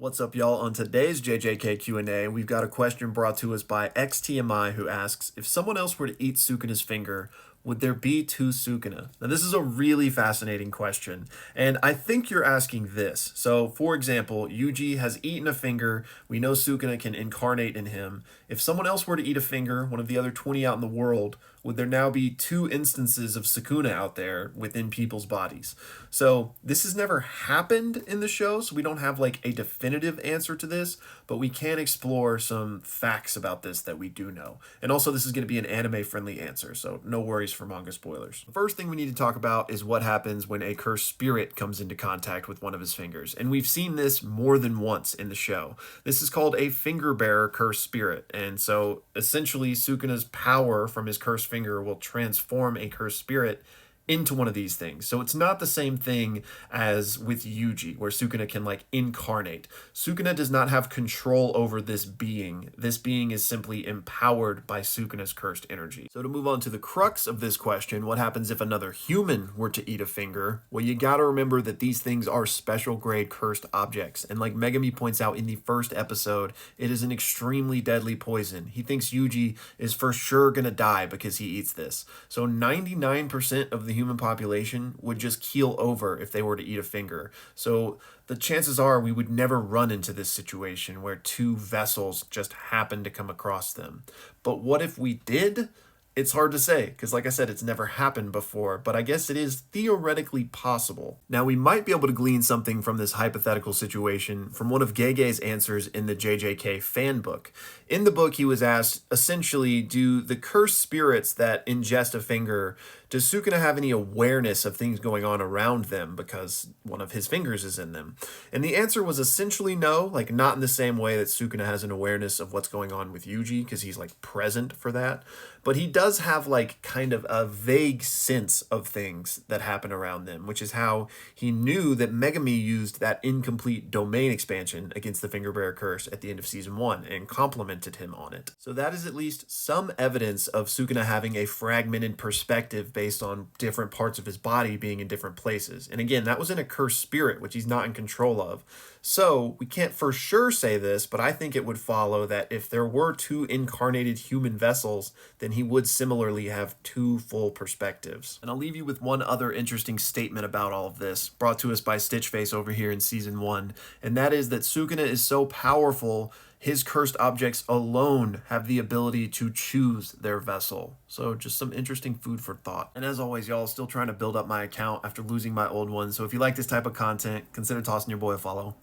What's up, y'all? On today's JJK Q&A, we've got a question brought to us by XTMI who asks, if someone else were to eat Sukuna's finger, would there be two Sukuna? Now, this is a really fascinating question, and I think you're asking this. So, for example, Yuji has eaten a finger. We know Sukuna can incarnate in him. If someone else were to eat a finger, one of the other 20 out in the world, would there now be two instances of Sukuna out there within people's bodies? So this has never happened in the show, so we don't have like a definitive answer to this, but we can explore some facts about this that we do know. And also this is going to be an anime-friendly answer, so no worries for manga spoilers. The first thing we need to talk about is what happens when a cursed spirit comes into contact with one of his fingers. And we've seen this more than once in the show. This is called a finger bearer cursed spirit. And so essentially Sukuna's power from his cursed finger will transform a cursed spirit into one of these things. So it's not the same thing as with Yuji, where Sukuna can like incarnate. Sukuna does not have control over this being. This being is simply empowered by Sukuna's cursed energy. So to move on to the crux of this question, what happens if another human were to eat a finger? Well, you gotta remember that these things are special grade cursed objects. And like Megami points out in the first episode, it is an extremely deadly poison. He thinks Yuji is for sure gonna die because he eats this. So 99% of the human population would just keel over if they were to eat a finger. So the chances are we would never run into this situation where two vessels just happen to come across them. But what if we did? It's hard to say, because like I said, it's never happened before, but I guess it is theoretically possible. Now, we might be able to glean something from this hypothetical situation from one of Gege's answers in the JJK fan book. In the book, he was asked, essentially, do the cursed spirits that ingest a finger, does Sukuna have any awareness of things going on around them because one of his fingers is in them? And the answer was essentially no, like not in the same way that Sukuna has an awareness of what's going on with Yuji, because he's like present for that. But he does have like kind of a vague sense of things that happen around them, which is how he knew that Megami used that incomplete domain expansion against the Finger Bearer Curse at the end of season 1 and complimented him on it. So that is at least some evidence of Sukuna having a fragmented perspective based on different parts of his body being in different places. And again, that was in a cursed spirit, which he's not in control of. So we can't for sure say this, but I think it would follow that if there were two incarnated human vessels, then he would similarly have two full perspectives. And I'll leave you with one other interesting statement about all of this, brought to us by Stitchface over here in season 1, and that is that Sukuna is so powerful, his cursed objects alone have the ability to choose their vessel. So just some interesting food for thought. And as always, y'all, still trying to build up my account after losing my old one, so if you like this type of content, consider tossing your boy a follow.